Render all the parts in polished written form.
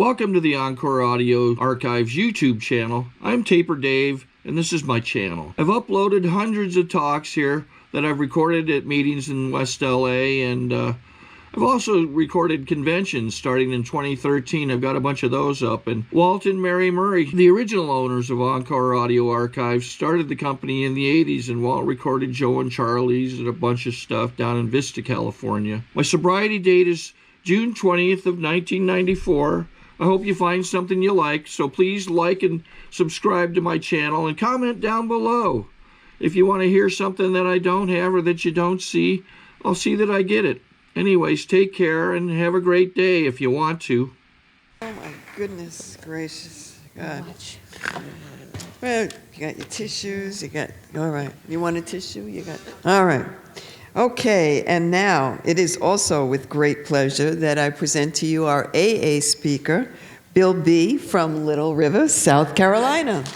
Welcome to the Encore Audio Archives YouTube channel. I'm Taper Dave, and this is my channel. I've uploaded hundreds of talks here that I've recorded at meetings in West LA, and I've also recorded conventions starting in 2013. I've got a bunch of those up. And Walt and Mary Murray, the original owners of Encore Audio Archives, started the company in the 80s, and Walt recorded Joe and Charlie's and a bunch of stuff down in Vista, California. My sobriety date is June 20th of 1994. I hope you find something you like, so please like and subscribe to my channel and comment down below. If you want to hear something that I don't have or that you don't see, I'll see that I get it. Anyways, take care and have a great day if you want to. Oh my goodness gracious, God. Well, you got your tissues, all right. You want a tissue? All right. Okay, and now it is also with great pleasure that I present to you our AA speaker, Bill B. from Little River, South Carolina. I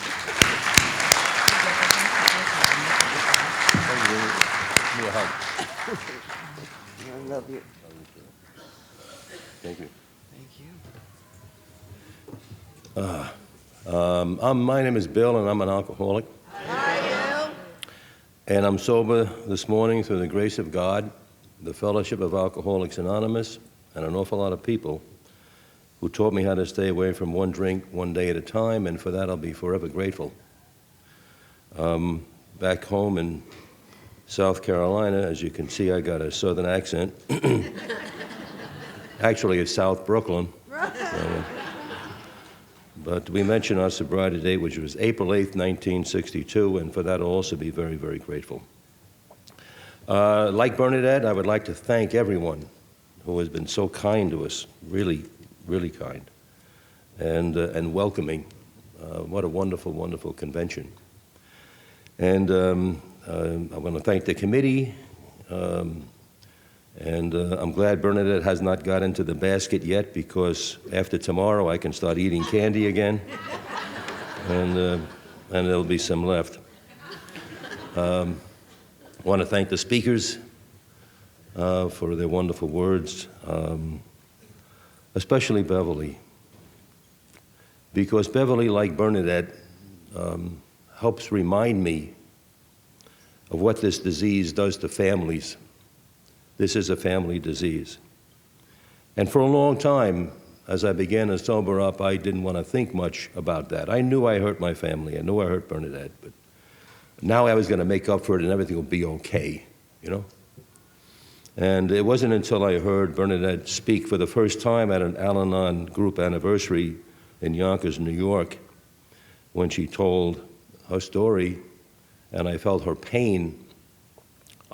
love you. Thank you. Thank you. My name is Bill, and I'm an alcoholic. And I'm sober this morning through the grace of God, the Fellowship of Alcoholics Anonymous, and an awful lot of people who taught me how to stay away from one drink one day at a time, and for that I'll be forever grateful. Back home in South Carolina, as you can see, I got a southern accent. Actually, it's South Brooklyn. But we mentioned our sobriety date, which was April 8th, 1962, and for that I'll also be very, very grateful. Like Bernadette, I would like to thank everyone who has been so kind to us, really, really kind, and welcoming. What a wonderful, wonderful convention. And I want to thank the committee, and I'm glad Bernadette has not got into the basket yet, because after tomorrow I can start eating candy again, and there'll be some left. I want to thank the speakers for their wonderful words, especially Beverly, because Beverly, like Bernadette, helps remind me of what this disease does to families. This is a family disease. And for a long time, as I began to sober up, I didn't want to think much about that. I knew I hurt my family. I knew I hurt Bernadette, but now I was going to make up for it and everything would be okay, you know? And it wasn't until I heard Bernadette speak for the first time at an Al-Anon group anniversary in Yonkers, New York, when she told her story, and I felt her pain.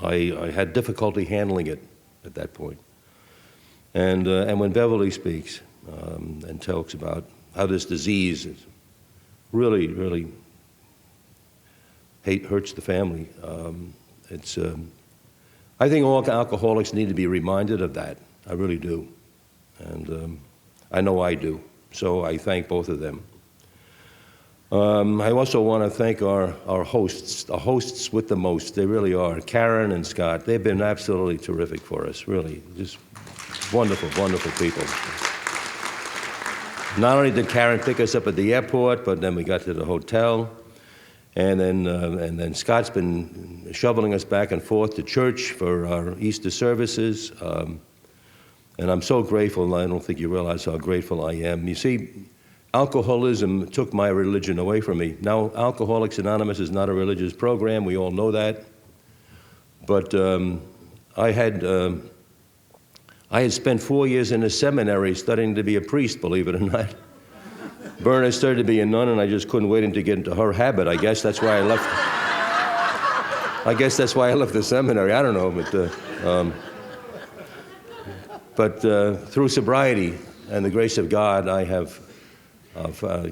I had difficulty handling it at that point. And when Beverly speaks and talks about how this disease is really, really hurts the family, I think all alcoholics need to be reminded of that. I really do. And I know I do. So I thank both of them. I also want to thank our hosts, the hosts with the most. They really are. Karen and Scott, they've been absolutely terrific for us, really. Just wonderful, wonderful people. Not only did Karen pick us up at the airport, but then we got to the hotel. And then Scott's been shoveling us back and forth to church for our Easter services. And I'm so grateful. I don't think you realize how grateful I am. You see, alcoholism took my religion away from me. Now, Alcoholics Anonymous is not a religious program. We all know that. But I had spent 4 years in a seminary studying to be a priest, believe it or not. Berna started to be a nun, and I just couldn't wait to get into her habit. I guess that's why I left. I guess that's why I left the seminary. I don't know, but through sobriety and the grace of God, I've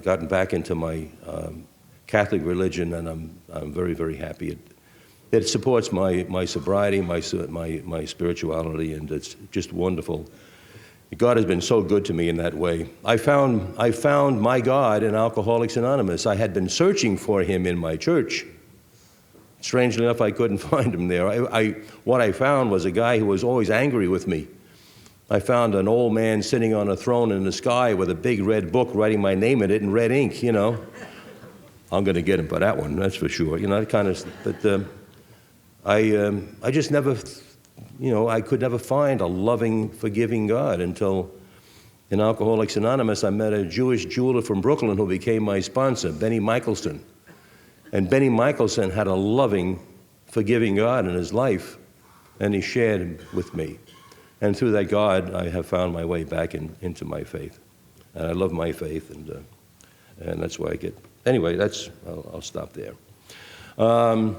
gotten back into my Catholic religion, and I'm very, very happy. It supports my sobriety, my spirituality, and it's just wonderful. God has been so good to me in that way. I found my God in Alcoholics Anonymous. I had been searching for him in my church. Strangely enough, I couldn't find him there. What I found was a guy who was always angry with me. I found an old man sitting on a throne in the sky with a big red book writing my name in it in red ink, you know. I'm going to get him for that one, that's for sure. You know, that kind of, but I just never, you know, I could never find a loving, forgiving God until in Alcoholics Anonymous I met a Jewish jeweler from Brooklyn who became my sponsor, Benny Michelson. And Benny Michelson had a loving, forgiving God in his life, and he shared him with me. And through that God, I have found my way back into my faith. And I love my faith, and that's why I get... Anyway, I'll stop there. I'm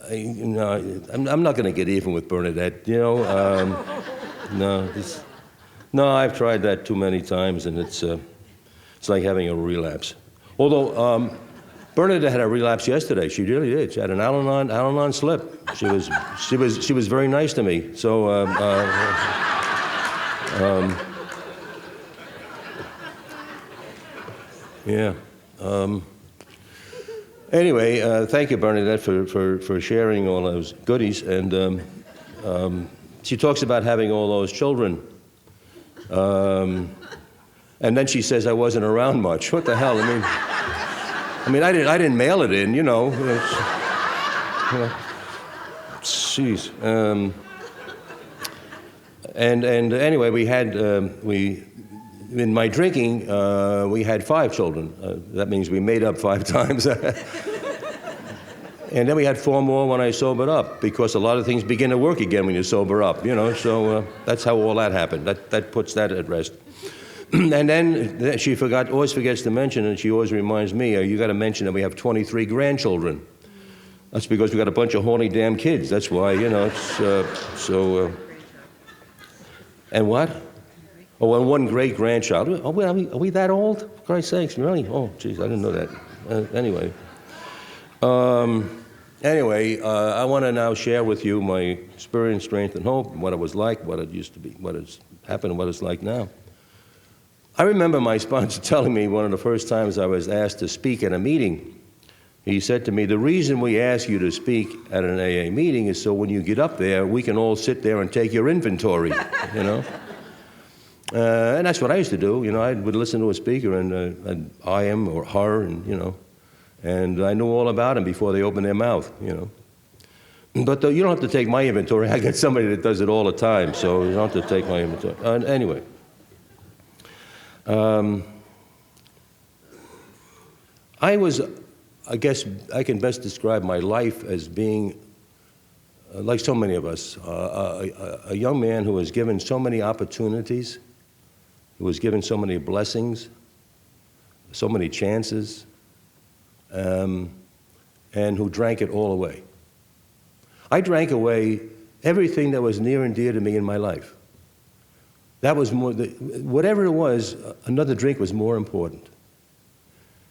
not going to get even with Bernadette, you know. No, I've tried that too many times, and it's like having a relapse. Although Bernadette had a relapse yesterday. She really did. She had an Al-Anon slip. She was very nice to me. So yeah. Anyway, thank you, Bernadette, for sharing all those goodies. And she talks about having all those children. And then she says I wasn't around much. What the hell? I mean, I didn't mail it in, you know. Jeez. And anyway, we had in my drinking, we had 5 children. That means we made up 5 times. And then we had 4 more when I sobered up, because a lot of things begin to work again when you sober up, you know. So that's how all that happened. That puts that at rest. And then she always forgets to mention, and she always reminds me, you got to mention that we have 23 grandchildren. That's because we got a bunch of horny damn kids. That's why, you know. It's, and what? Oh, and 1 great-grandchild. Are we that old? For Christ's sakes, really? Oh, geez, I didn't know that. Anyway. I want to now share with you my experience, strength, and hope, and what it was like, what it used to be, what has happened, and what it's like now. I remember my sponsor telling me one of the first times I was asked to speak at a meeting. He said to me, the reason we ask you to speak at an AA meeting is so when you get up there, we can all sit there and take your inventory, you know. And that's what I used to do. You know, I would listen to a speaker and I'd eye him or her, and, you know, and I knew all about them before they opened their mouth, you know. But you don't have to take my inventory. I got somebody that does it all the time, so you don't have to take my inventory. Anyway. I guess I can best describe my life as being, like so many of us, a young man who was given so many opportunities, who was given so many blessings, so many chances, and who drank it all away. I drank away everything that was near and dear to me in my life. That was more, whatever it was, another drink was more important.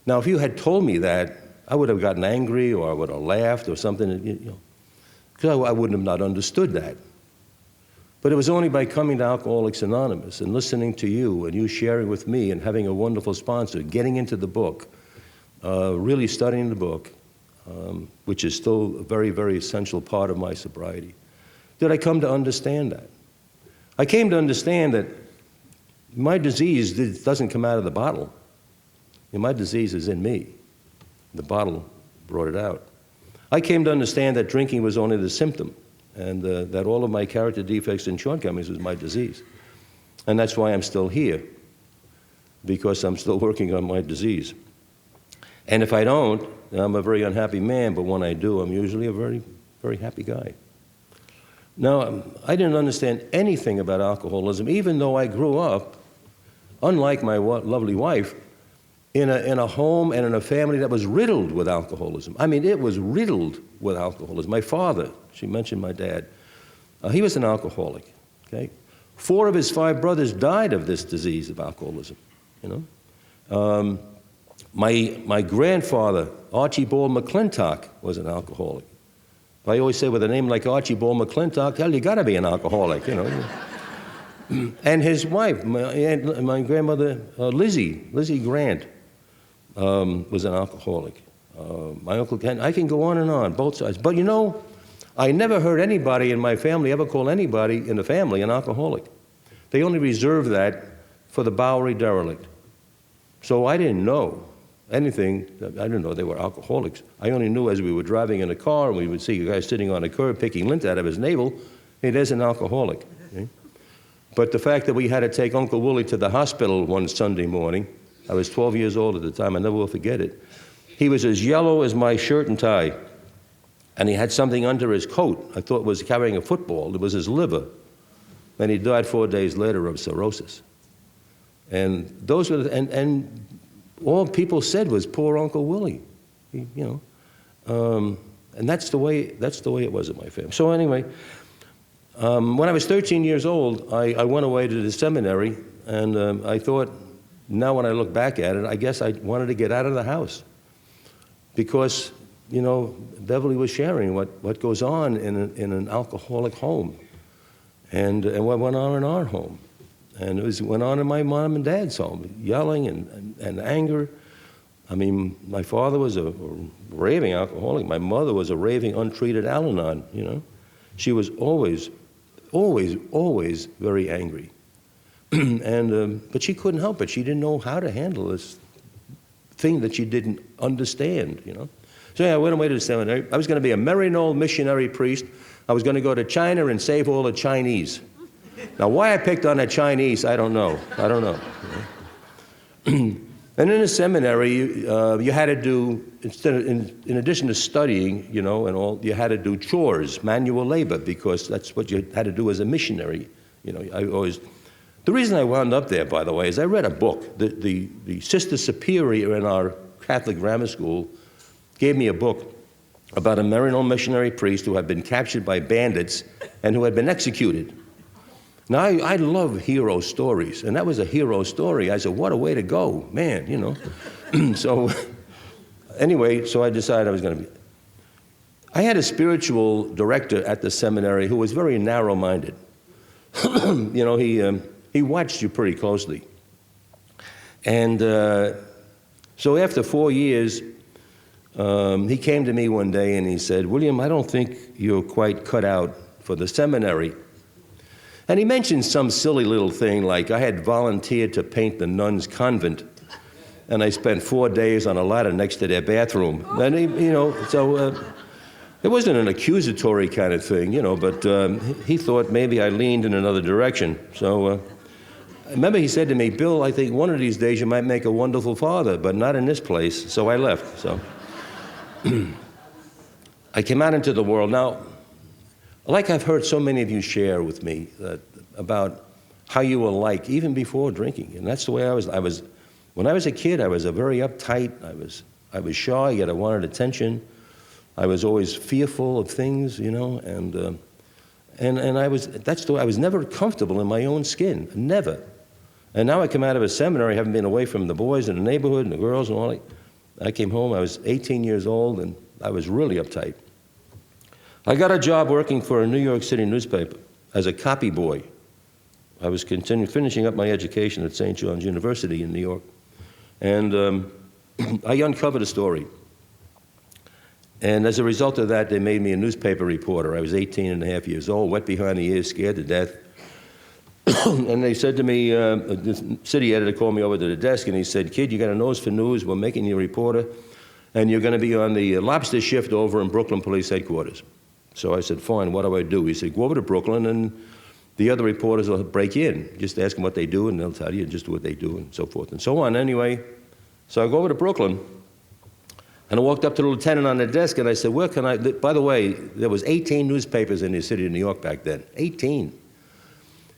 Now, if you had told me that, I would have gotten angry, or I would have laughed or something, you know, because I wouldn't have not understood that. But it was only by coming to Alcoholics Anonymous and listening to you and you sharing with me and having a wonderful sponsor, getting into the book, really studying the book, which is still a very, very essential part of my sobriety, did I come to understand that. I came to understand that my disease doesn't come out of the bottle. And my disease is in me. The bottle brought it out. I came to understand that drinking was only the symptom, and that all of my character defects and shortcomings was my disease. And that's why I'm still here, because I'm still working on my disease. And if I don't, I'm a very unhappy man, but when I do, I'm usually a very, very happy guy. Now, I didn't understand anything about alcoholism, even though I grew up, unlike my lovely wife, in a home and in a family that was riddled with alcoholism. I mean, it was riddled with alcoholism. My father, she mentioned my dad, he was an alcoholic, okay? 4 of his 5 brothers died of this disease of alcoholism, you know? My grandfather, Archibald McClintock, was an alcoholic. I always say, with a name like Archibald McClintock, hell, you got to be an alcoholic, you know. And his wife, my grandmother, Lizzie Grant, was an alcoholic. My Uncle Ken, I can go on and on, both sides. But you know, I never heard anybody in my family ever call anybody in the family an alcoholic. They only reserved that for the Bowery derelict. So I didn't know anything. I didn't know they were alcoholics. I only knew as we were driving in a car and we would see a guy sitting on a curb picking lint out of his navel, hey, there's an alcoholic. Okay? But the fact that we had to take Uncle Willie to the hospital one Sunday morning, I was 12 years old at the time, I never will forget it. He was as yellow as my shirt and tie, and he had something under his coat. I thought was carrying a football. It was his liver. And he died 4 days later of cirrhosis. And those were, and all people said was, poor Uncle Willie, you know. And that's the way it was in my family. So anyway, when I was 13 years old, I went away to the seminary, and I thought, now when I look back at it, I guess I wanted to get out of the house. Because, you know, Beverly was sharing what goes on in an alcoholic home, and what went on in our home. And it went on in my mom and dad's home, yelling and anger. I mean, my father was a raving alcoholic. My mother was a raving, untreated Al-Anon, you know. She was always very angry. But she couldn't help it. She didn't know how to handle this thing that she didn't understand, you know. So yeah, I went away to the seminary. I was going to be a Maryknoll missionary priest. I was going to go to China and save all the Chinese. Now, why I picked on the Chinese, I don't know. And in the seminary, you had to do, in addition to studying, you know, and all, you had to do chores, manual labor, because that's what you had to do as a missionary. You know, the reason I wound up there, by the way, is I read a book. The Sister Superior in our Catholic grammar school gave me a book about a Maryknoll missionary priest who had been captured by bandits and who had been executed. Now, I love hero stories, and that was a hero story. I said, what a way to go, man, you know. So anyway, so I decided I was going to be. I had a spiritual director at the seminary who was very narrow-minded. You know, he watched you pretty closely. And so after 4 years, he came to me one day and he said, William, I don't think you're quite cut out for the seminary. And he mentioned some silly little thing like I had volunteered to paint the nuns' convent, and I spent 4 days on a ladder next to their bathroom. And he, you know, so it wasn't an accusatory kind of thing, you know, but he thought maybe I leaned in another direction. So I remember he said to me, Bill, I think one of these days you might make a wonderful father, but not in this place. So I left. So I came out into the world. Now, like I've heard so many of you share with me about how you were like even before drinking, and that's the way I was. When I was a kid, I was a very uptight. I was shy, yet I wanted attention. I was always fearful of things, you know, and I was never comfortable in my own skin, never. And now I come out of a seminary, having been away from the boys in the neighborhood and the girls and all that. I came home. I was 18 years old, and I was really uptight. I got a job working for a New York City newspaper as a copy boy. I was finishing up my education at St. John's University in New York. And I uncovered a story. And as a result of that, they made me a newspaper reporter. I was 18 and a half years old, wet behind the ears, scared to death. And they said to me, the city editor called me over to the desk, and he said, kid, you got a nose for news, we're making you a reporter, and you're going to be on the lobster shift over in Brooklyn Police Headquarters. So I said, fine, what do I do? He said, go over to Brooklyn, and the other reporters will break in. Just ask them what they do, and they'll tell you just what they do, and so forth and so on. Anyway, so I go over to Brooklyn, and I walked up to the lieutenant on the desk, and I said, where can I, by the way, there was 18 newspapers in the city of New York back then, 18.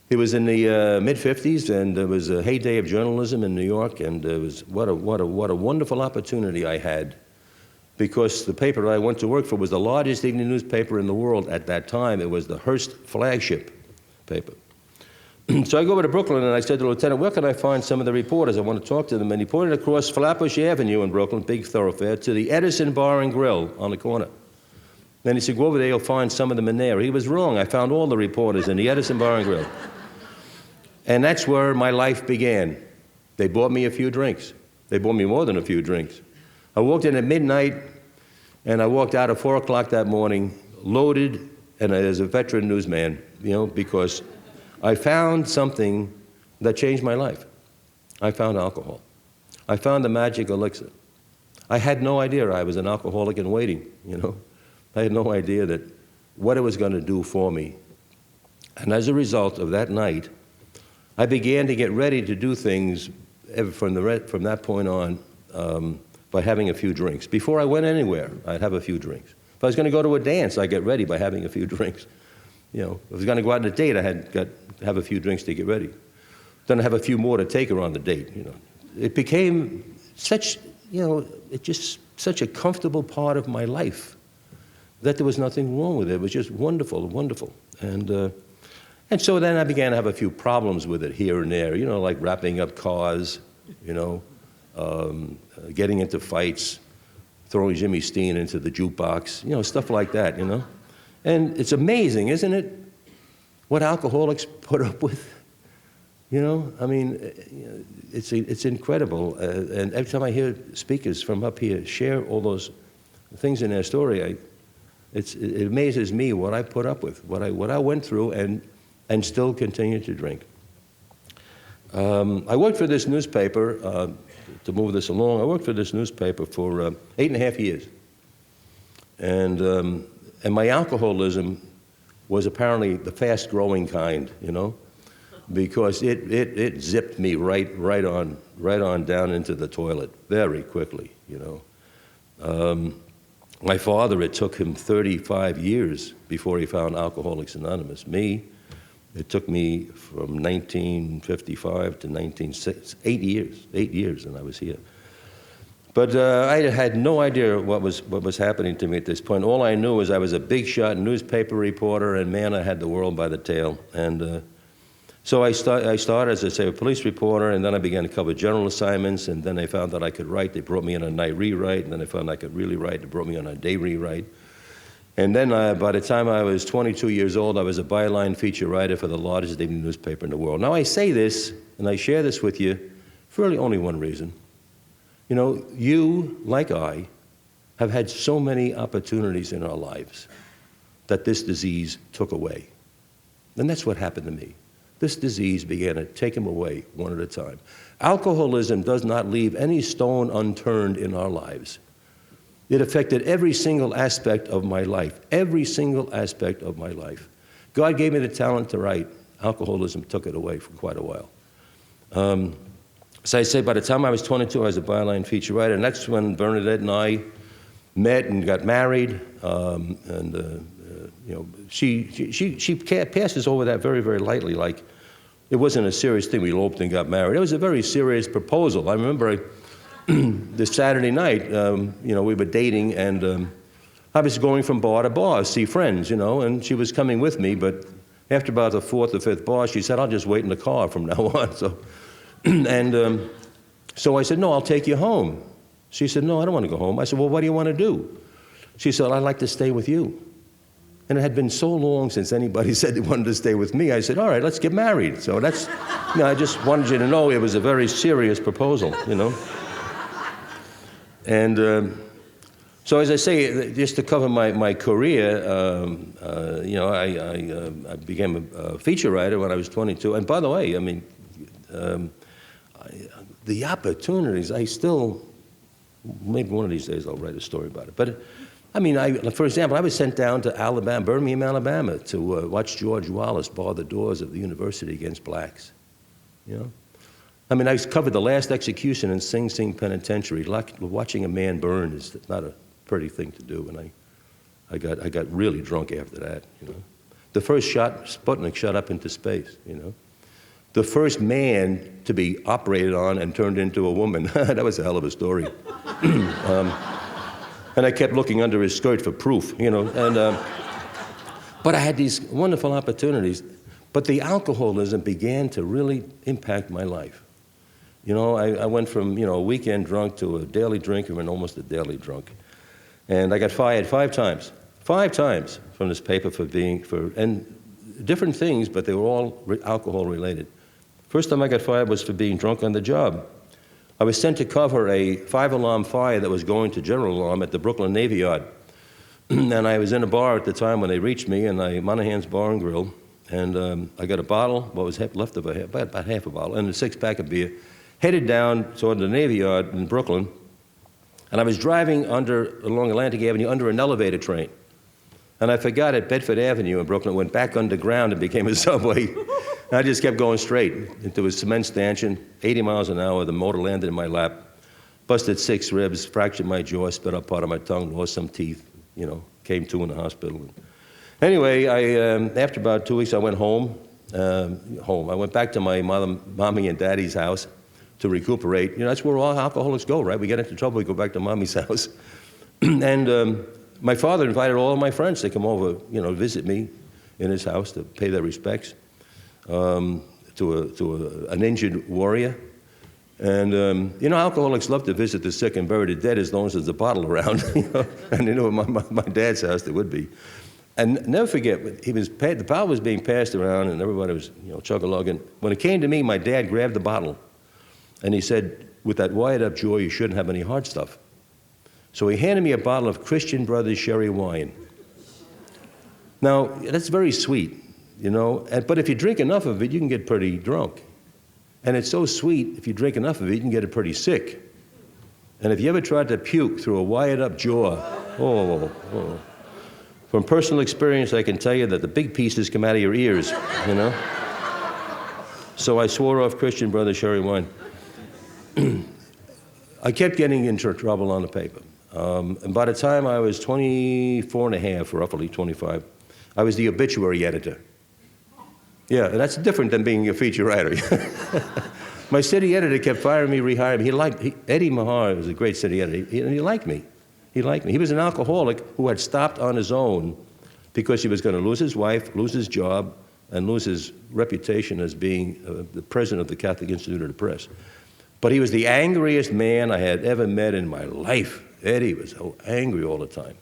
It was in the mid-'50s, and it was a heyday of journalism in New York, and it was what a wonderful opportunity I had, because the paper that I went to work for was the largest evening newspaper in the world at that time. It was the Hearst flagship paper. So I go over to Brooklyn, and I said to the lieutenant, where can I find some of the reporters? I want to talk to them. And he pointed across Flatbush Avenue in Brooklyn, big thoroughfare, to the Edison Bar and Grill on the corner. Then he said, go over there, you'll find some of them in there. He was wrong. I found all the reporters in the Edison Bar and Grill. And that's where my life began. They bought me a few drinks. They bought me more than a few drinks. I walked in at midnight, and I walked out at 4 o'clock that morning loaded, and as a veteran newsman, because I found something that changed my life. I found alcohol. I found the magic elixir. I had no idea I was an alcoholic in waiting, I had no idea that what it was going to do for me. And as a result of that night, I began to get ready to do things from that point on by having a few drinks. Before I went anywhere, I'd have a few drinks. If I was going to go to a dance, I'd get ready by having a few drinks. If I was going to go out on a date, I had to have a few drinks to get ready. Then I have a few more to take her on the date. It became such, just such a comfortable part of my life that there was nothing wrong with it. It was just wonderful, wonderful. And so then I began to have a few problems with it here and there, like wrapping up cars, getting into fights, throwing Jimmy Steen into the jukebox, stuff like that, And it's amazing, isn't it, what alcoholics put up with? It's incredible. And every time I hear speakers from up here share all those things in their story, it amazes me what I put up with, what I went through and still continue to drink. I worked for this newspaper, to move this along, I worked for this newspaper for 8.5 years. And my alcoholism was apparently the fast-growing kind, because it zipped me right on down into the toilet very quickly, My father, it took him 35 years before he found Alcoholics Anonymous. Me, it took me from 1955 to 1960, 8 years, and I was here. But I had no idea what was happening to me at this point. All I knew was I was a big shot newspaper reporter, and man, I had the world by the tail. And so I started, as I say, a police reporter, and then I began to cover general assignments, and then they found that I could write. They brought me on a night rewrite, and then they found I could really write. They brought me on a day rewrite. And then by the time I was 22 years old, I was a byline feature writer for the largest evening newspaper in the world. Now I say this, and I share this with you for really only one reason. You, like I, have had so many opportunities in our lives that this disease took away. And that's what happened to me. This disease began to take them away one at a time. Alcoholism does not leave any stone unturned in our lives. It affected every single aspect of my life, every single aspect of my life. God gave me the talent to write. Alcoholism took it away for quite a while. So I say by the time I was 22, I was a byline feature writer, and that's when Bernadette and I met and got married. She passes over that very, very lightly, like it wasn't a serious thing. We eloped and got married. It was a very serious proposal. I remember this Saturday night, we were dating, and I was going from bar to bar, see friends, and she was coming with me, but after about the fourth or fifth bar, she said, I'll just wait in the car from now on. So I said, no, I'll take you home. She said, no, I don't want to go home. I said, well, what do you want to do? She said, I'd like to stay with you. And it had been so long since anybody said they wanted to stay with me. I said, all right, let's get married. So that's, I just wanted you to know it was a very serious proposal, And so as I say, just to cover my career, I became a feature writer when I was 22. And by the way, the opportunities, maybe one of these days I'll write a story about it. But for example, I was sent down to Birmingham, Alabama, to watch George Wallace bar the doors of the university against blacks. I covered the last execution in Sing Sing Penitentiary. Watching a man burn is not a pretty thing to do, and I got really drunk after that. The first Sputnik shot up into space. The first man to be operated on and turned into a woman. That was a hell of a story. And I kept looking under his skirt for proof, but I had these wonderful opportunities. But the alcoholism began to really impact my life. I went from, a weekend drunk to a daily drinker and almost a daily drunk. And I got fired 5 times from this paper and different things, but they were all alcohol related. First time I got fired was for being drunk on the job. I was sent to cover a 5-alarm fire that was going to general alarm at the Brooklyn Navy Yard. And I was in a bar at the time when they reached me, and Monahan's Bar and Grill, and I got a bottle, what was left of about half a bottle, and a 6-pack of beer, headed down toward the Navy Yard in Brooklyn, and I was driving along Atlantic Avenue under an elevator train. And I forgot at Bedford Avenue in Brooklyn, went back underground and became a subway. And I just kept going straight into a cement stanchion, 80 miles an hour. The motor landed in my lap, busted 6 ribs, fractured my jaw, spit up part of my tongue, lost some teeth, came to in the hospital. Anyway, after about 2 weeks, I went home. I went back to my mommy and daddy's house to recuperate. That's where all alcoholics go, right? We get into trouble, we go back to mommy's house. And my father invited all of my friends to come over, visit me in his house to pay their respects to an injured warrior. And, alcoholics love to visit the sick and bury the dead as long as there's a bottle around, And at my dad's house there would be. And never forget, the bottle was being passed around and everybody was, chug-a-lugging. When it came to me, my dad grabbed the bottle and he said, with that wired-up jaw, you shouldn't have any hard stuff. So he handed me a bottle of Christian Brothers sherry wine. Now, that's very sweet, but if you drink enough of it, you can get pretty drunk. And it's so sweet, if you drink enough of it, you can get pretty sick. And if you ever tried to puke through a wired-up jaw, From personal experience, I can tell you that the big pieces come out of your ears, So I swore off Christian Brothers sherry wine. I kept getting into trouble on the paper. And by the time I was 24 and a half, roughly 25, I was the obituary editor. Yeah, and that's different than being a feature writer. My city editor kept firing me, rehiring me. Eddie Mahar was a great city editor, and he liked me. He liked me. He was an alcoholic who had stopped on his own because he was going to lose his wife, lose his job, and lose his reputation as being the president of the Catholic Institute of the Press. But he was the angriest man I had ever met in my life. Eddie was so angry all the time.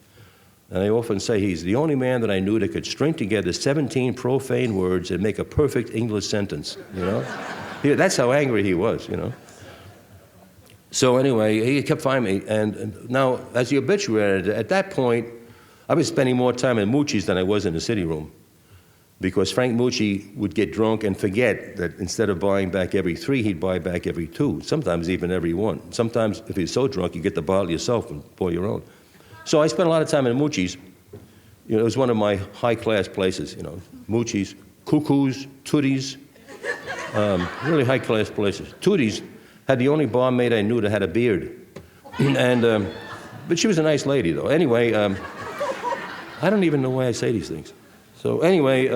And I often say he's the only man that I knew that could string together 17 profane words and make a perfect English sentence, That's how angry he was, So anyway, he kept firing me. And now, as the obituary editor, at that point, I was spending more time in Moochie's than I was in the city room. Because Frank Moochie would get drunk and forget that instead of buying back every 3, he'd buy back every 2, sometimes even every 1. Sometimes, if he's so drunk, you get the bottle yourself and pour your own. So I spent a lot of time in Moochie's. It was one of my high-class places, Moochie's, Cuckoo's, Tootie's, really high-class places. Tootie's had the only barmaid I knew that had a beard. But she was a nice lady, though. Anyway, I don't even know why I say these things. So anyway,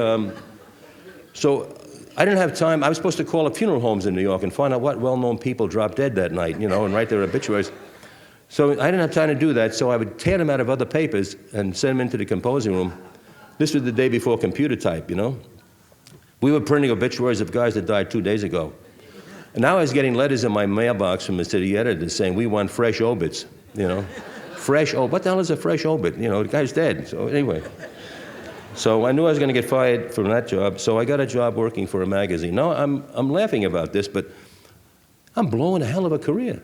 so I didn't have time. I was supposed to call up funeral homes in New York and find out what well-known people dropped dead that night, and write their obituaries. So I didn't have time to do that, so I would tear them out of other papers and send them into the composing room. This was the day before computer type, We were printing obituaries of guys that died 2 days ago. And now I was getting letters in my mailbox from the city editor saying, we want fresh obits, Fresh obit. What the hell is a fresh obit? The guy's dead. So anyway. So I knew I was going to get fired from that job, so I got a job working for a magazine. Now, I'm laughing about this, but I'm blowing a hell of a career.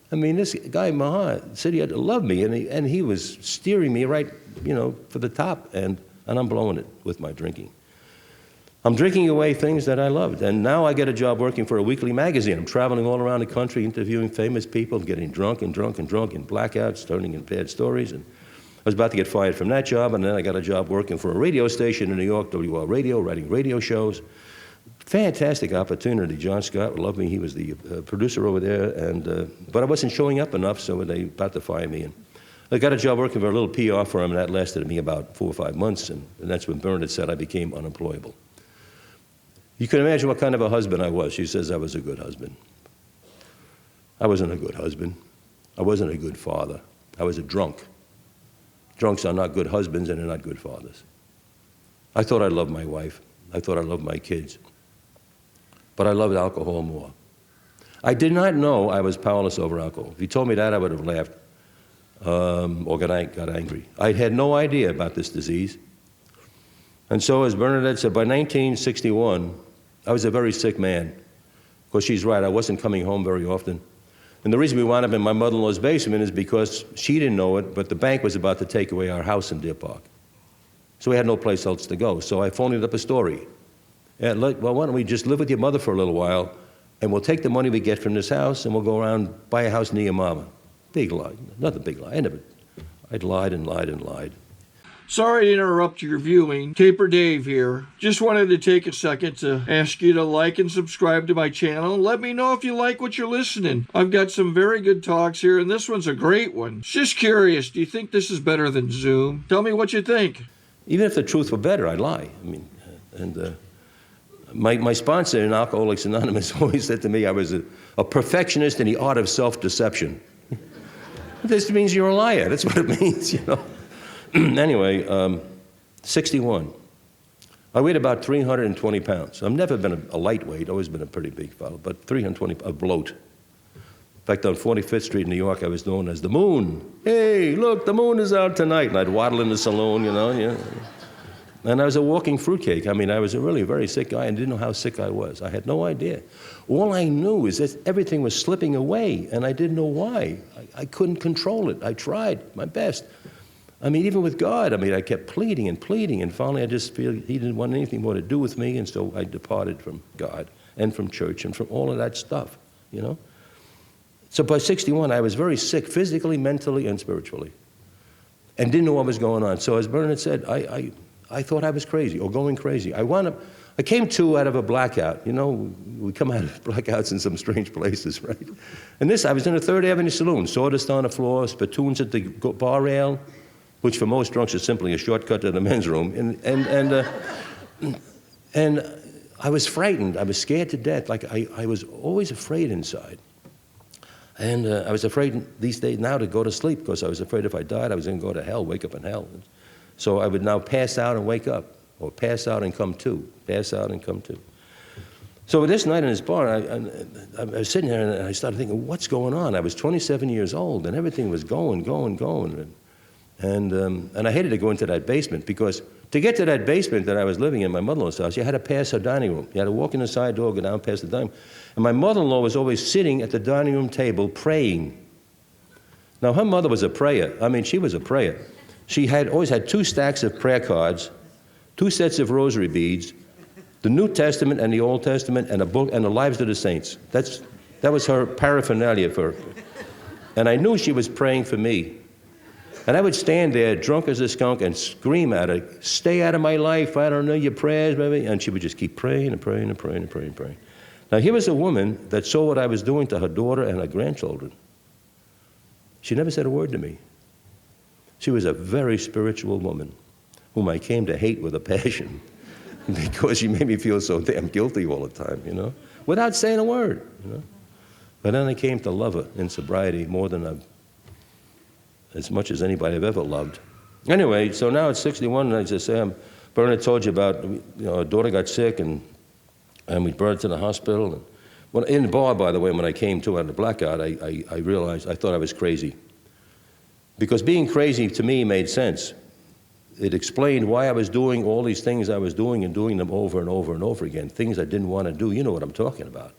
I mean, this guy, Mahar, city editor, loved me, and he was steering me right, for the top, and I'm blowing it with my drinking. I'm drinking away things that I loved, and now I get a job working for a weekly magazine. I'm traveling all around the country, interviewing famous people, getting drunk in blackouts, turning in bad stories, and I was about to get fired from that job, and then I got a job working for a radio station in New York, WR Radio, writing radio shows. Fantastic opportunity. John Scott loved me. He was the producer over there, but I wasn't showing up enough, so they about to fire me. And I got a job working for a little PR firm, and that lasted me about 4 or 5 months, and that's when Bernadette said I became unemployable. You can imagine what kind of a husband I was. She says I was a good husband. I wasn't a good husband. I wasn't a good father. I was a drunk. Drunks are not good husbands, and they're not good fathers. I thought I loved my wife. I thought I loved my kids. But I loved alcohol more. I did not know I was powerless over alcohol. If you told me that, I would have laughed or got angry. I had no idea about this disease. And so, as Bernadette said, by 1961, I was a very sick man. Of course, she's right. I wasn't coming home very often. And the reason we wound up in my mother-in-law's basement is because she didn't know it, but the bank was about to take away our house in Deer Park. So we had no place else to go. So I phoned up a story. And well, why don't we just live with your mother for a little while, and we'll take the money we get from this house, and we'll go around, buy a house near your mama. Big lie. Not a big lie. I'd lied and lied and lied. Sorry to interrupt your viewing. Taper Dave here. Just wanted to take a second to ask you to like and subscribe to my channel. Let me know if you like what you're listening. I've got some very good talks here, and this one's a great one. Just curious, do you think this is better than Zoom? Tell me what you think. Even if the truth were better, I'd lie. I mean, my sponsor in Alcoholics Anonymous always said to me I was a perfectionist in the art of self-deception. This means you're a liar. That's what it means, you know. Anyway, 61. I weighed about 320 pounds. I've never been a lightweight, always been a pretty big fellow, but 320, a bloat. In fact, on 45th Street in New York, I was known as the Moon. Hey, look, the moon is out tonight. And I'd waddle in the saloon, you know. Yeah. And I was a walking fruitcake. I mean, I was a really very sick guy and didn't know how sick I was. I had no idea. All I knew is that everything was slipping away, and I didn't know why. I couldn't control it. I tried my best. I mean, even with God, I mean, I kept pleading, and finally I just feel he didn't want anything more to do with me, and so I departed from God and from church and from all of that stuff, you know? So by 61, I was very sick, physically, mentally, and spiritually, and didn't know what was going on. So as Bernard said, I thought I was crazy, or going crazy. I came to out of a blackout. You know, we come out of blackouts in some strange places, right? And I was in a 3rd Avenue saloon, sawdust on the floor, spittoons at the bar rail, which for most drunks is simply a shortcut to the men's room. And I was frightened. I was scared to death. Like I was always afraid inside. And I was afraid these days now to go to sleep because I was afraid if I died, I was going to go to hell, wake up in hell. So I would now pass out and wake up, or pass out and come to, pass out and come to. So this night in this bar, I was sitting there and I started thinking, what's going on? I was 27 years old and everything was going. And I hated to go into that basement because to get to that basement that I was living in, my mother-in-law's house, you had to pass her dining room. You had to walk in the side door, go down past the dining room. And my mother-in-law was always sitting at the dining room table praying. Now, her mother was a prayer. I mean, she was a prayer. She always had 2 stacks of prayer cards, 2 sets of rosary beads, the New Testament and the Old Testament, and a book, and the Lives of the Saints. That was her paraphernalia for her. And I knew she was praying for me. And I would stand there, drunk as a skunk, and scream at her, stay out of my life, I don't know your prayers, baby. And she would just keep praying and praying and praying and praying and praying. Now, here was a woman that saw what I was doing to her daughter and her grandchildren. She never said a word to me. She was a very spiritual woman whom I came to hate with a passion because she made me feel so damn guilty all the time, you know, without saying a word, you know. But then I came to love her in sobriety more than as much as anybody I've ever loved. Anyway, so now at 61, and I just say, Bernard told you about, you know, our daughter got sick, and we brought her to the hospital. And in the bar, by the way, when I came to out of the blackout, I realized I thought I was crazy. Because being crazy to me made sense. It explained why I was doing all these things I was doing and doing them over and over and over again, things I didn't want to do. You know what I'm talking about.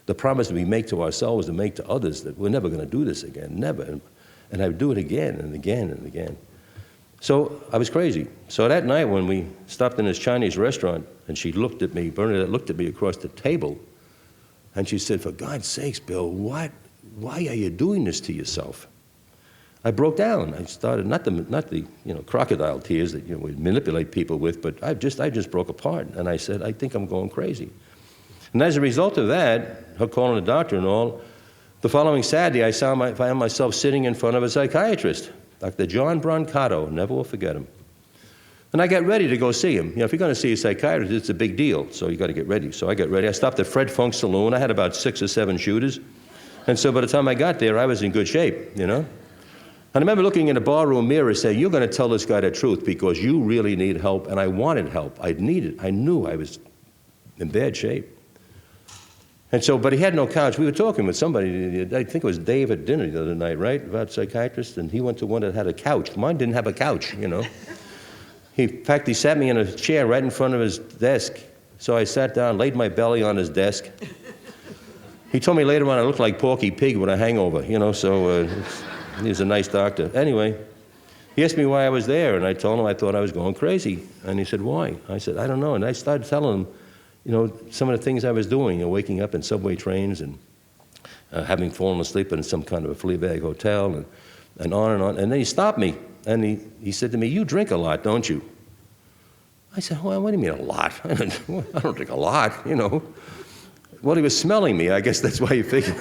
The promise that we make to ourselves and make to others that we're never going to do this again, never. And I would do it again and again and again. So I was crazy. So that night when we stopped in this Chinese restaurant and she looked at me, Bernadette looked at me across the table, and she said, for God's sakes, Bill, why are you doing this to yourself? I broke down. I started, not the crocodile tears that we manipulate people with, but I just broke apart. And I said, I think I'm going crazy. And as a result of that, her calling the doctor and all, the following Saturday, I found myself sitting in front of a psychiatrist, Dr. John Brancato, never will forget him. And I got ready to go see him. You know, if you're going to see a psychiatrist, it's a big deal, so you got to get ready. So I got ready. I stopped at Fred Funk's Saloon. I had about 6 or 7 shooters. And so by the time I got there, I was in good shape, you know. And I remember looking in the barroom mirror saying, you're going to tell this guy the truth because you really need help. And I wanted help. I knew I was in bad shape. And so, but he had no couch. We were talking with somebody, I think it was Dave at dinner the other night, right, about psychiatrists, and he went to one that had a couch. Mine didn't have a couch, you know. In fact, he sat me in a chair right in front of his desk. So I sat down, laid my belly on his desk. He told me later on I looked like Porky Pig with a hangover, you know, so he was a nice doctor. Anyway, he asked me why I was there, and I told him I thought I was going crazy. And he said, why? I said, I don't know. And I started telling him, you know, some of the things I was doing, you know, waking up in subway trains and having fallen asleep in some kind of a flea bag hotel and on and on. And then he stopped me, and he said to me, you drink a lot, don't you? I said, well, what do you mean a lot? I don't drink a lot, you know. Well, he was smelling me. I guess that's why he figured.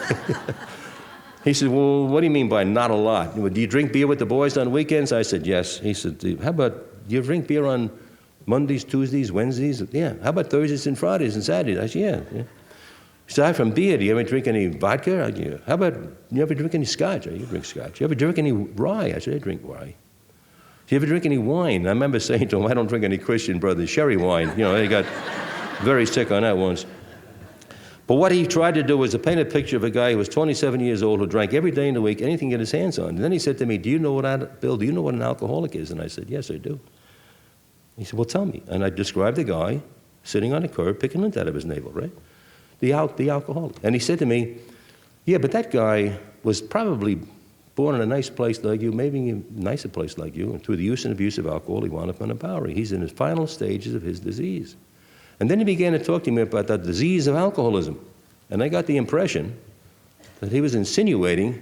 He said, well, what do you mean by not a lot? Do you drink beer with the boys on weekends? I said, yes. He said, how about, do you drink beer on Mondays, Tuesdays, Wednesdays? Yeah. How about Thursdays and Fridays and Saturdays? I said, yeah. Aside from beer, do you ever drink any vodka? Yeah. How about, you ever drink any scotch? You drink scotch. You ever drink any rye? I said, I drink rye. Do you ever drink any wine? I remember saying to him, I don't drink any Christian Brothers sherry wine. You know, he got very sick on that once. But what he tried to do was to paint a picture of a guy who was 27 years old who drank every day in the week, anything he get his hands on. And then he said to me, Bill, do you know what an alcoholic is? And I said, yes, I do. He said, well, tell me. And I described the guy sitting on a curb picking lint out of his navel, right? The alcoholic. And he said to me, yeah, but that guy was probably born in a nice place like you, maybe a nicer place like you, and through the use and abuse of alcohol, he wound up in a Bowery. He's in his final stages of his disease. And then he began to talk to me about the disease of alcoholism. And I got the impression that he was insinuating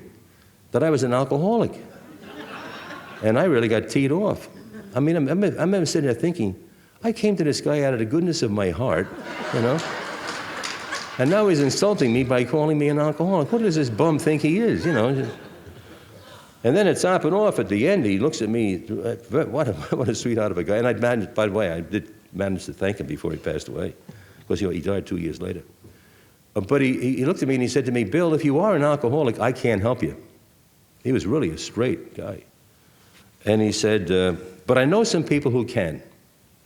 that I was an alcoholic. And I really got teed off. I mean, I remember sitting there thinking, I came to this guy out of the goodness of my heart, you know? And now he's insulting me by calling me an alcoholic. What does this bum think he is, you know? And then it's up and off at the end. He looks at me, what a sweetheart of a guy. And I managed, by the way, I did manage to thank him before he passed away, because he died 2 years later. But he looked at me and he said to me, Bill, if you are an alcoholic, I can't help you. He was really a straight guy. And he said, but I know some people who can.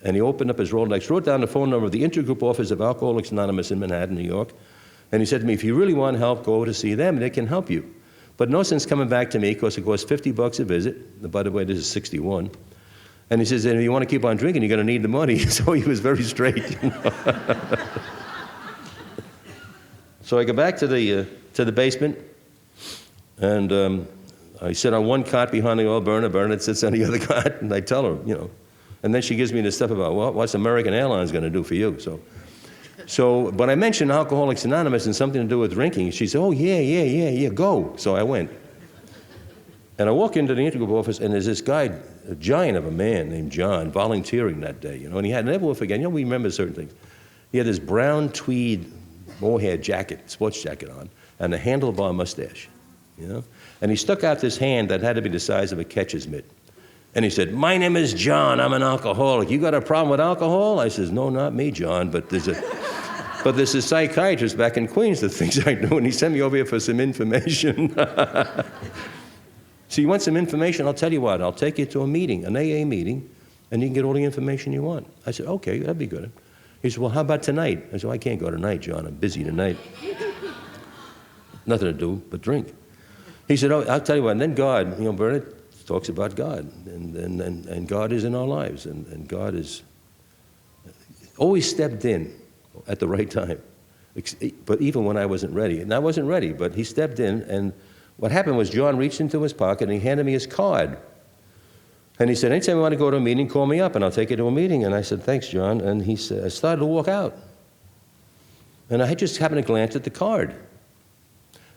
And he opened up his Rolodex, wrote down the phone number of the Intergroup office of Alcoholics Anonymous in Manhattan, New York. And he said to me, if you really want help, go over to see them, they can help you. But no sense coming back to me, because it costs $50 a visit. By the way, this is 61. And he says, and if you want to keep on drinking, you're going to need the money. So he was very straight. You know? So I go back to the basement, and I sit on one cot behind the oil burner. Bernadette sits on the other cot, and I tell her, you know. And then she gives me this stuff about, well, what's American Airlines going to do for you? So, but I mentioned Alcoholics Anonymous and something to do with drinking. She said, oh, yeah, go. So I went. And I walk into the Intergroup office, and there's this guy, a giant of a man named John, volunteering that day, you know, and he had, never will forget, you know, we remember certain things. He had this brown tweed mohair jacket, sports jacket on, and a handlebar mustache, you know, and he stuck out this hand that had to be the size of a catcher's mitt. And he said, my name is John, I'm an alcoholic. You got a problem with alcohol? I says, no, not me, John, but there's a psychiatrist back in Queens that thinks I do, and he sent me over here for some information. So you want some information? I'll tell you what, I'll take you to a meeting, an AA meeting, and you can get all the information you want. I said, okay, that'd be good. He said, well, how about tonight? I said, well, I can't go tonight, John, I'm busy tonight. Nothing to do but drink. He said, oh, I'll tell you what, and then God, you know, Bernard talks about God, and God is in our lives, and God is always stepped in at the right time. But even when I wasn't ready, and I wasn't ready, but he stepped in, and what happened was John reached into his pocket and he handed me his card. And he said, anytime you want to go to a meeting, call me up and I'll take you to a meeting. And I said, thanks, John. And he said, I started to walk out. And I just happened to glance at the card.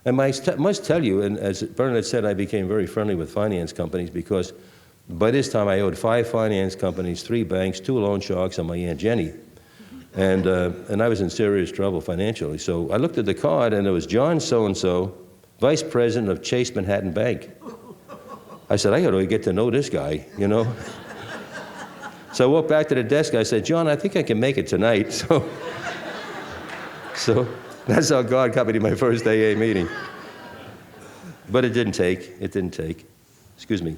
And I must tell you, and as Bernadette said, I became very friendly with finance companies because by this time I owed 5 finance companies, 3 banks, 2 loan sharks, and my Aunt Jenny. And I was in serious trouble financially. So I looked at the card and it was John so-and-so, Vice President of Chase Manhattan Bank. I said, I got to get to know this guy, you know. So I walked back to the desk. I said, John, I think I can make it tonight. So that's how God got me to my first AA meeting. But it didn't take. It didn't take. Excuse me.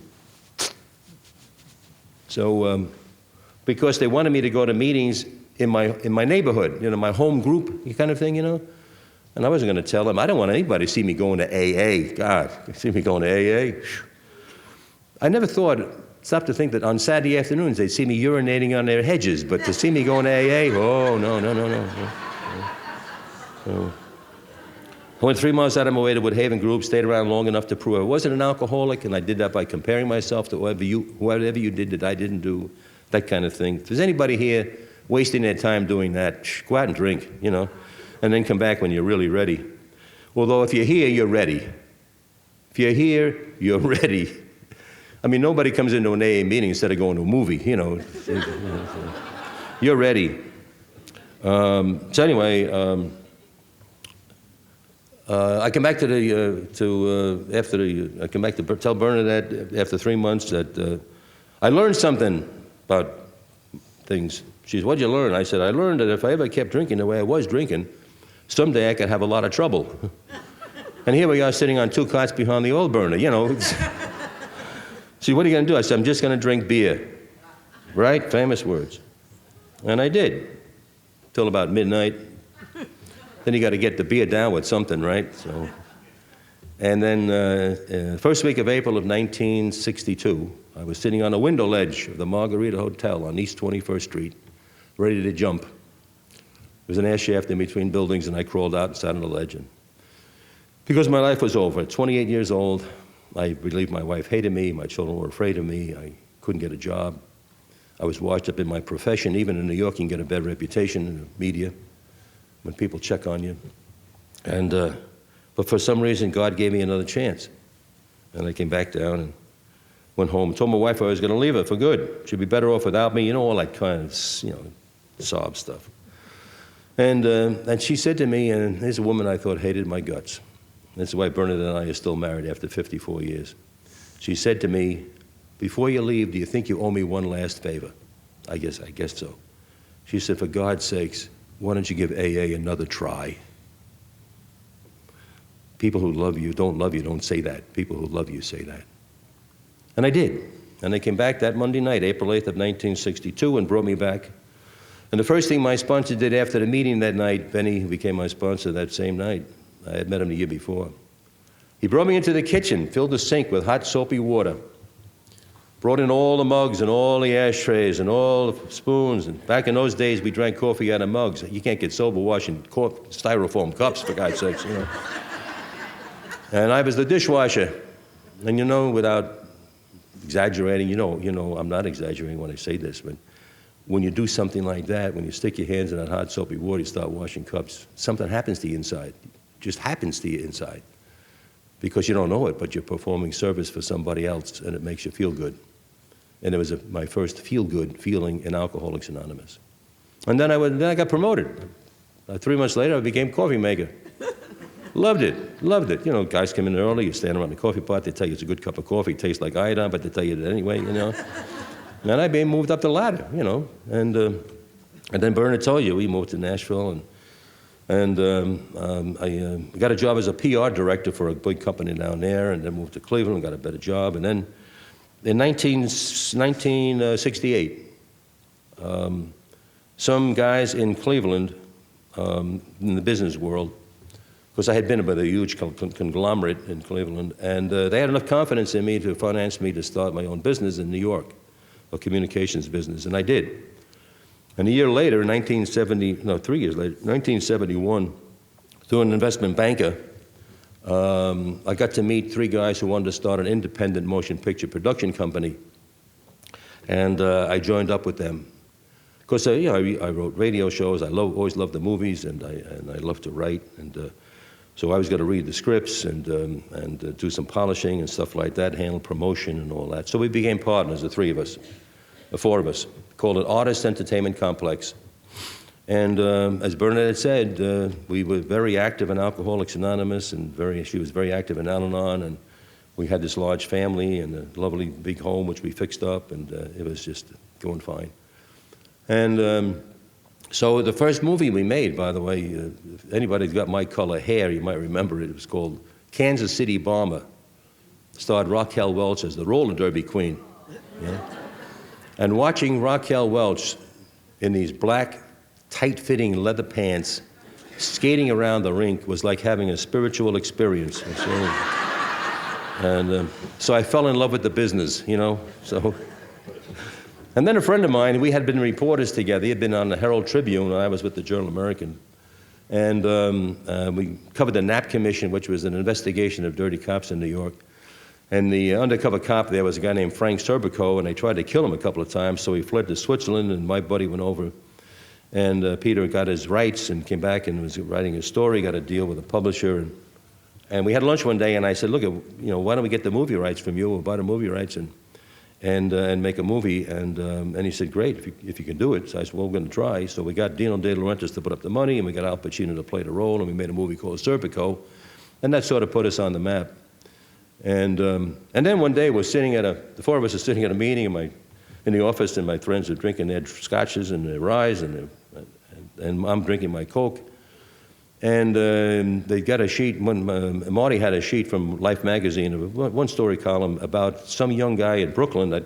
So because they wanted me to go to meetings in my neighborhood, you know, my home group kind of thing, you know. And I wasn't going to tell them. I don't want anybody to see me going to AA. God, see me going to AA. I never stopped to think that on Saturday afternoons they'd see me urinating on their hedges, but to see me going to AA, oh, no. I went 3 months out of my way to Woodhaven Group, stayed around long enough to prove I wasn't an alcoholic, and I did that by comparing myself to whatever you did that I didn't do, that kind of thing. If there's anybody here wasting their time doing that, go out and drink, you know, and then come back when you're really ready. Although if you're here, you're ready. If you're here, you're ready. I mean, nobody comes into an AA meeting instead of going to a movie, you know. You're ready. So anyway, I come back to tell Bernadette after 3 months that I learned something about things. She said, "What'd you learn?" I said, "I learned that if I ever kept drinking the way I was drinking, someday I could have a lot of trouble." And here we are sitting on 2 cots behind the oil burner, you know. She said, "What are you going to do?" I said, "I'm just going to drink beer." Right? Famous words. And I did, till about midnight. Then you got to get the beer down with something, right? So, and then first week of April of 1962, I was sitting on a window ledge of the Margarita Hotel on East 21st Street, ready to jump. There was an air shaft in between buildings, and I crawled out and sat on the ledge. And because my life was over, 28 years old, I believed my wife hated me, my children were afraid of me, I couldn't get a job. I was washed up in my profession. Even in New York, you can get a bad reputation in the media when people check on you. And, but for some reason, God gave me another chance. And I came back down and went home and told my wife I was going to leave her for good. She'd be better off without me, you know, all that kind of, you know, sob stuff. And she said to me, and here's a woman I thought hated my guts. That's why Bernadette and I are still married after 54 years. She said to me, "Before you leave, do you think you owe me one last favor?" I guess so. She said, "For God's sakes, why don't you give AA another try?" People who love you don't say that. People who love you say that. And I did. And they came back that Monday night, April 8th of 1962, and brought me back. And the first thing my sponsor did after the meeting that night, Benny, who became my sponsor that same night, I had met him the year before, he brought me into the kitchen, filled the sink with hot soapy water, brought in all the mugs and all the ashtrays and all the spoons. And back in those days, we drank coffee out of mugs. You can't get sober washing styrofoam cups, for God's sakes, you know. And I was the dishwasher. And you know, without exaggerating, you know, I'm not exaggerating when I say this, but when you do something like that, when you stick your hands in that hot soapy water, you start washing cups, something happens to you inside. It just happens to you inside. Because you don't know it, but you're performing service for somebody else, and it makes you feel good. And it was my first feel-good feeling in Alcoholics Anonymous. And then I got promoted. 3 months later, I became coffee maker. Loved it. You know, guys come in early, you stand around the coffee pot, they tell you it's a good cup of coffee, it tastes like iodine, but they tell you that anyway, you know. And I moved up the ladder, you know. And then Bernard told you, we moved to Nashville, and I got a job as a PR director for a big company down there, and then moved to Cleveland, got a better job. And then in 1968, some guys in Cleveland, in the business world, because I had been with a huge conglomerate in Cleveland, and they had enough confidence in me to finance me to start my own business in New York, a communications business, and I did. And a year later, 1971, through an investment banker, I got to meet 3 guys who wanted to start an independent motion picture production company. And I joined up with them. Because you know, I wrote radio shows, always loved the movies, and I loved to write. And so I was going to read the scripts and do some polishing and stuff like that, handle promotion and all that. So we became partners, the 4 of us, called it Artist Entertainment Complex. And as Bernadette said, we were very active in Alcoholics Anonymous, and she was very active in Al-Anon, and we had this large family and a lovely big home which we fixed up, and it was just going fine. And so the first movie we made, by the way, if anybody's got my color hair, you might remember it. It was called Kansas City Bomber. Starred Raquel Welch as the roller derby queen. Yeah? And watching Raquel Welch in these black, tight-fitting leather pants, skating around the rink was like having a spiritual experience. And so I fell in love with the business, you know. So, and then a friend of mine, we had been reporters together. He had been on the Herald Tribune, and I was with the Journal American. And we covered the Knapp Commission, which was an investigation of dirty cops in New York. And the undercover cop there was a guy named Frank Serpico, and they tried to kill him a couple of times, so he fled to Switzerland, and my buddy went over. And Peter got his rights and came back and was writing his story, got a deal with a publisher. And we had lunch one day, and I said, look, why don't we get the movie rights from you? We'll buy the movie rights and make a movie. And he said, great, if you can do it. So I said, well, we're going to try. So we got Dino De Laurentiis to put up the money, and we got Al Pacino to play the role, and we made a movie called Serpico. And that sort of put us on the map. And then one day the four of us are sitting at a meeting in the office, and my friends are drinking their scotches and their ryes, and I'm drinking my Coke. And they got a sheet, Marty had a sheet from Life magazine, one story column about some young guy in Brooklyn that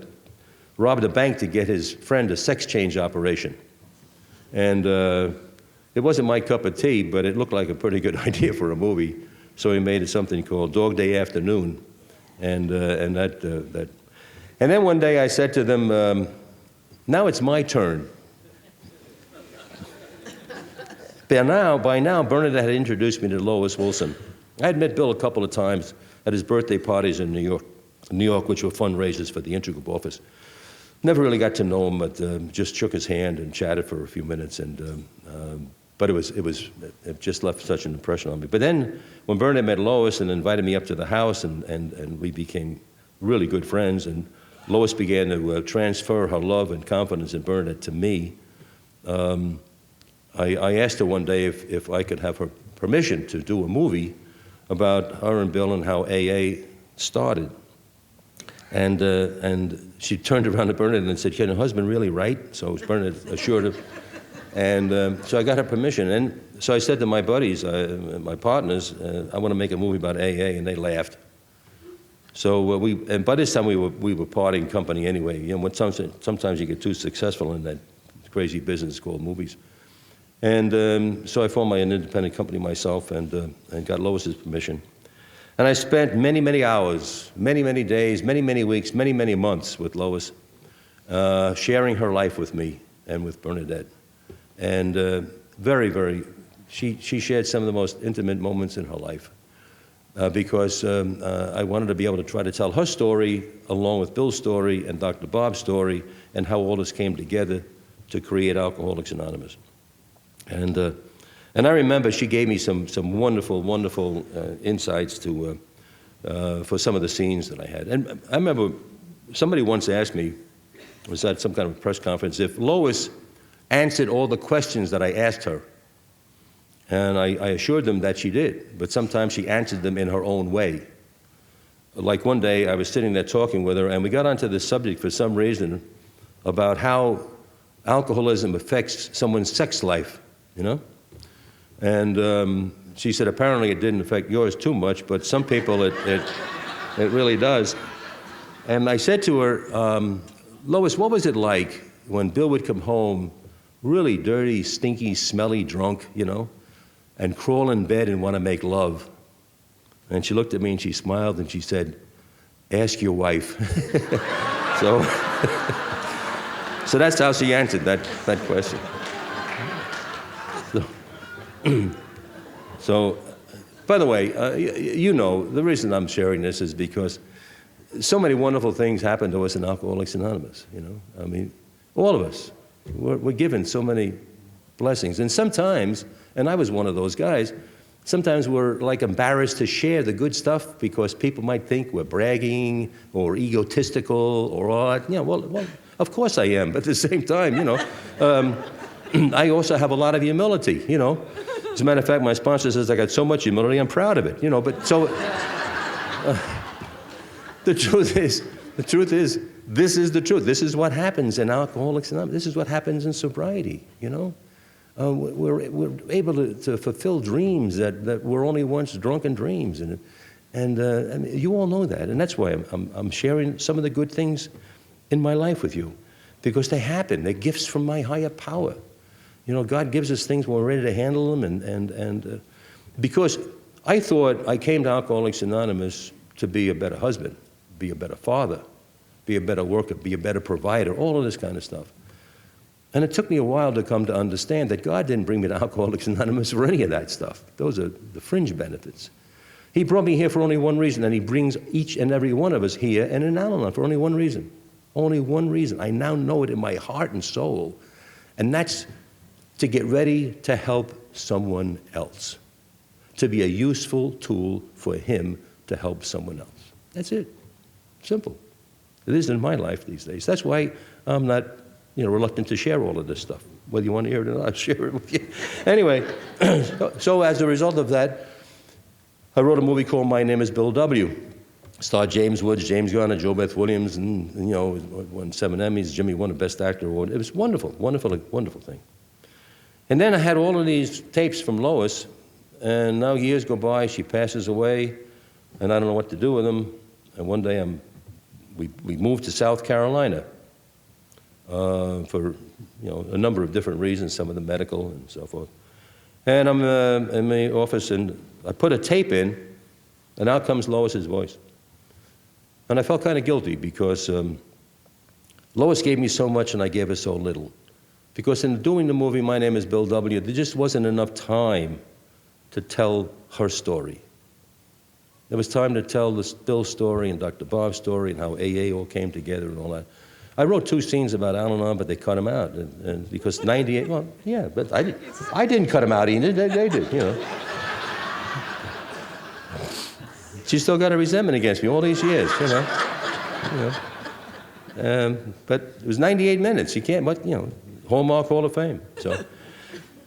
robbed a bank to get his friend a sex change operation. And it wasn't my cup of tea, but it looked like a pretty good idea for a movie. So we made it something called Dog Day Afternoon. And then one day I said to them, now it's my turn. By now, Bernadette had introduced me to Lois Wilson. I had met Bill a couple of times at his birthday parties in New York, which were fundraisers for the Intergroup office. Never really got to know him, but just shook his hand and chatted for a few minutes. But it just left such an impression on me. But then, when Bernadette met Lois and invited me up to the house, and we became really good friends, and Lois began to transfer her love and confidence in Bernadette to me. I asked her one day if I could have her permission to do a movie about her and Bill and how AA started. And she turned around to Bernadette and said, can your husband really write? So Bernadette assured her. And so I got her permission. And so I said to my buddies, my partners, I want to make a movie about AA, and they laughed. So and by this time we were parting company anyway. Sometimes you get too successful in that crazy business called movies. And so I formed an independent company myself and got Lois's permission. And I spent many, many hours, many, many days, many, many weeks, many, many months with Lois, sharing her life with me and with Bernadette. And she shared some of the most intimate moments in her life because I wanted to be able to try to tell her story along with Bill's story and Dr. Bob's story and how all this came together to create Alcoholics Anonymous. And I remember she gave me some wonderful, wonderful insights for some of the scenes that I had. And I remember somebody once asked me, was at some kind of press conference, if Lois answered all the questions that I asked her. And I assured them that she did, but sometimes she answered them in her own way. Like one day I was sitting there talking with her, and we got onto this subject for some reason about how alcoholism affects someone's sex life. And she said, apparently it didn't affect yours too much, but some people it really does. And I said to her, Lois, what was it like when Bill would come home really dirty, stinky, smelly, drunk, and crawl in bed and want to make love? And she looked at me and she smiled and she said, ask your wife. So that's how she answered that question. So, by the way, the reason I'm sharing this is because so many wonderful things happen to us in Alcoholics Anonymous, I mean, all of us, we're given so many blessings. And sometimes, and I was one of those guys, sometimes we're like embarrassed to share the good stuff because people might think we're bragging or egotistical or odd. Well, of course I am, but at the same time, I also have a lot of humility, As a matter of fact, my sponsor says I got so much humility, I'm proud of it, But so, the truth is, this is the truth. This is what happens in Alcoholics Anonymous. This is what happens in sobriety, We're able to fulfill dreams that were only once drunken dreams, and I mean, you all know that, and that's why I'm sharing some of the good things in my life with you, because they happen. They're gifts from my higher power. God gives us things when we're ready to handle them, and because I thought I came to Alcoholics Anonymous to be a better husband, be a better father, be a better worker, be a better provider, all of this kind of stuff. And it took me a while to come to understand that God didn't bring me to Alcoholics Anonymous for any of that stuff. Those are the fringe benefits. He brought me here for only one reason, and he brings each and every one of us here and in Al-Anon for only one reason. Only one reason. I now know it in my heart and soul, and that's to get ready to help someone else, to be a useful tool for him to help someone else. That's it. Simple. It is in my life these days. That's why I'm not, reluctant to share all of this stuff. Whether you want to hear it or not, I'll share it with you. Anyway, so as a result of that, I wrote a movie called My Name is Bill W. Starred James Woods, James Garner, Joe Beth Williams, and won 7 Emmys. Jimmy won a Best Actor award. It was wonderful, wonderful, wonderful thing. And then I had all of these tapes from Lois, and now years go by, she passes away, and I don't know what to do with them. And one day we moved to South Carolina for a number of different reasons, some of them medical and so forth. And I'm in my office, and I put a tape in, and out comes Lois's voice. And I felt kind of guilty because Lois gave me so much and I gave her so little. Because in doing the movie My Name is Bill W., there just wasn't enough time to tell her story. There was time to tell the Bill story and Dr. Bob's story and how AA all came together and all that. I wrote 2 scenes about Al-Anon, but they cut them out. And because 98, well, yeah, but I didn't cut them out either. They did, She still got a resentment against me all these years, but it was 98 minutes. You can't, Hallmark Hall of Fame. So,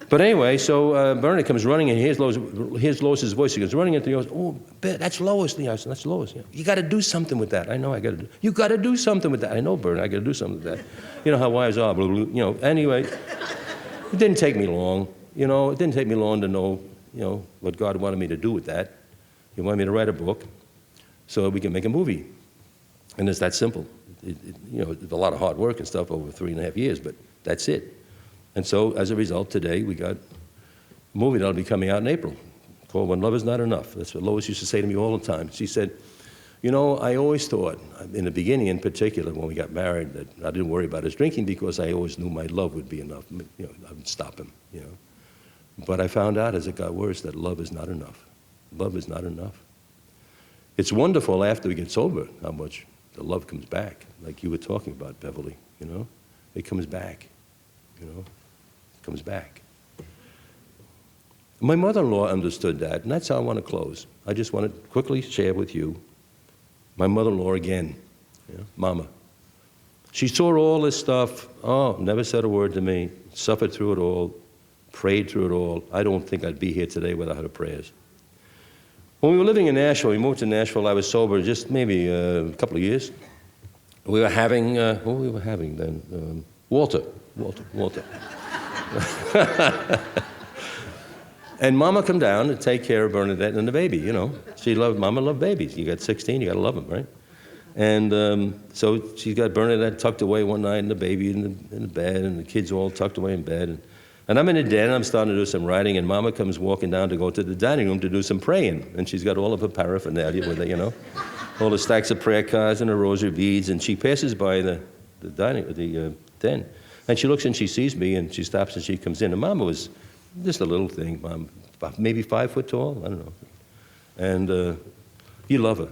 but anyway, so Bernard comes running, and here's Lois's voice. He goes running into the office. Oh, that's Lois. I said, that's Lois. You got to do something with that. I know I got to do. You got to do something with that. I know, Bernard. I got to do something with that. You know how wives are. Blah, blah, blah. Anyway, it didn't take me long. It didn't take me long to know, what God wanted me to do with that. He wanted me to write a book so we can make a movie. And it's that simple. It's a lot of hard work and stuff over 3.5 years, but that's it. And so, as a result, today we got a movie that'll be coming out in April called When Love Is Not Enough. That's what Lois used to say to me all the time. She said, I always thought, in the beginning in particular, when we got married, that I didn't worry about his drinking because I always knew my love would be enough. I would stop him, But I found out as it got worse that love is not enough. Love is not enough. It's wonderful after we get sober how much the love comes back, like you were talking about, Beverly, It comes back, It comes back. My mother-in-law understood that, and that's how I want to close. I just want to quickly share with you my mother-in-law again, Mama. She saw all this stuff, never said a word to me, suffered through it all, prayed through it all. I don't think I'd be here today without her prayers. When we were living in Nashville, we moved to Nashville, I was sober just maybe a couple of years. We were having, what we were having then? Walter. And Mama come down to take care of Bernadette and the baby, Mama loved babies. You got 16, you got to love them, right? And so she's got Bernadette tucked away one night and the baby in the bed and the kids all tucked away in bed. And I'm in the den, I'm starting to do some writing, and Mama comes walking down to go to the dining room to do some praying. And she's got all of her paraphernalia with her, all the stacks of prayer cards and the rosary beads. And she passes by the den. And she looks and she sees me, and she stops and she comes in. And Mama was just a little thing, Mom, maybe 5 foot tall, I don't know. And you love her.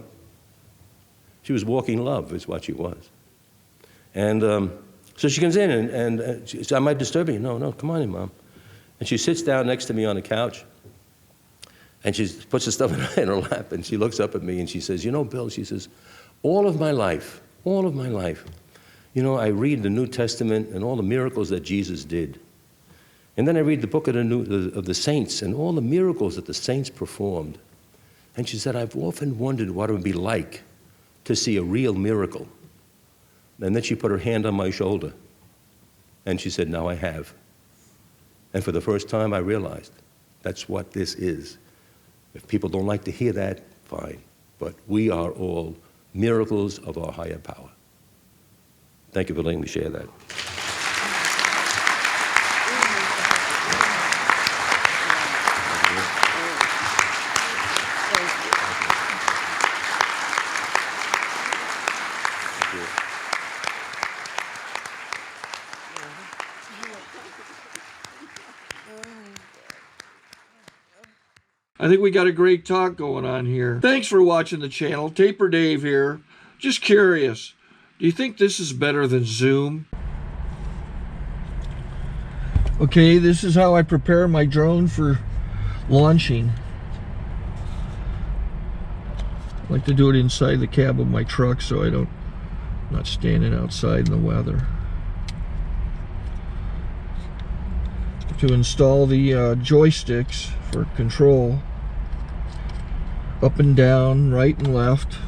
She was walking love is what she was. And so she comes in, and she says, I might disturb you. No, come on in, Mom. And she sits down next to me on the couch, and she puts the stuff in her lap, and she looks up at me, and she says, Bill, she says, all of my life, I read the New Testament and all the miracles that Jesus did. And then I read the book of the saints and all the miracles that the saints performed. And she said, I've often wondered what it would be like to see a real miracle. And then she put her hand on my shoulder, and she said, now I have. And for the first time, I realized that's what this is. If people don't like to hear that, fine. But we are all miracles of our higher power. Thank you for letting me share that. I think we got a great talk going on here. Thanks for watching the channel. Taper Dave here. Just curious, do you think this is better than Zoom? Okay, this is how I prepare my drone for launching. I like to do it inside the cab of my truck so I'm not standing outside in the weather. To install the joysticks for control, up and down, right and left,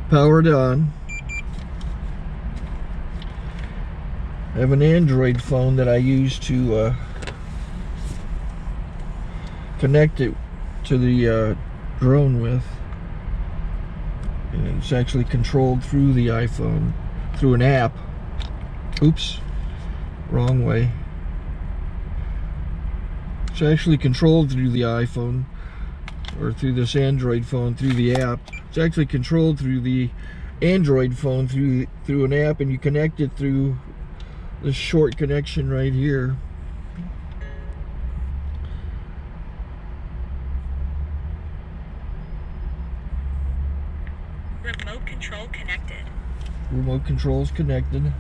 powered on. I have an Android phone that I use to connect it to the drone with. And it's actually controlled through the iPhone, through an app. Oops, wrong way. It's actually controlled through the iPhone, or through this Android phone, through the app. It's actually controlled through the Android phone, through an app, and you connect it through this short connection right here. Remote control connected. Remote control's connected.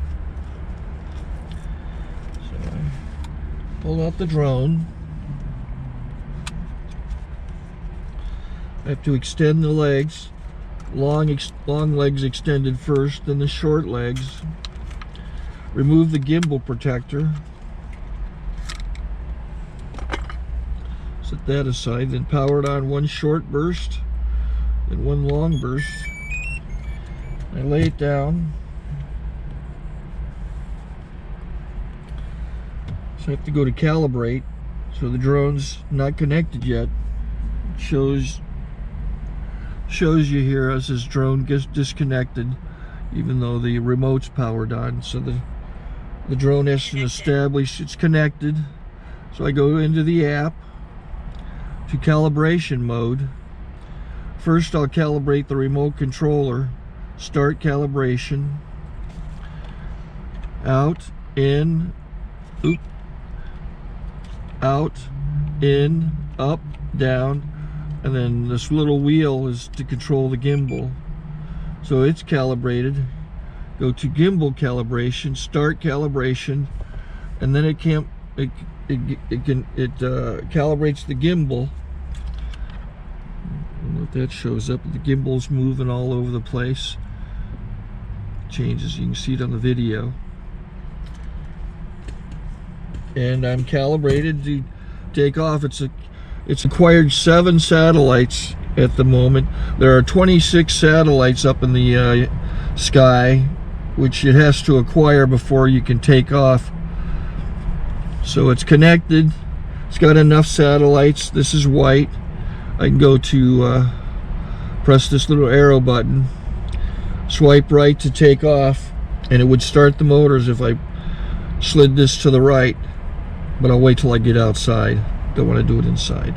So I pull out the drone. I have to extend the legs. Long legs extended first, then the short legs. Remove the gimbal protector. Set that aside, then power it on one short burst, then one long burst. I lay it down. So I have to go to calibrate. So the drone's not connected yet. It shows you here as this drone gets disconnected, even though the remote's powered on. So the drone has to establish it's connected. So I go into the app to calibration mode. First I'll calibrate the remote controller. Start calibration. Out, in, oop, out, in, up, down. And then this little wheel is to control the gimbal. So it's calibrated. Go to gimbal calibration, start calibration, and then it calibrates the gimbal. I don't know if that shows up. The gimbal's moving all over the place. Changes, you can see it on the video. And I'm calibrated to take off. It's acquired 7 satellites at the moment. There are 26 satellites up in the sky, which it has to acquire before you can take off. So it's connected. It's got enough satellites. This is white. I can go to press this little arrow button, swipe right to take off, and it would start the motors if I slid this to the right. But I'll wait till I get outside. Don't want to do it inside.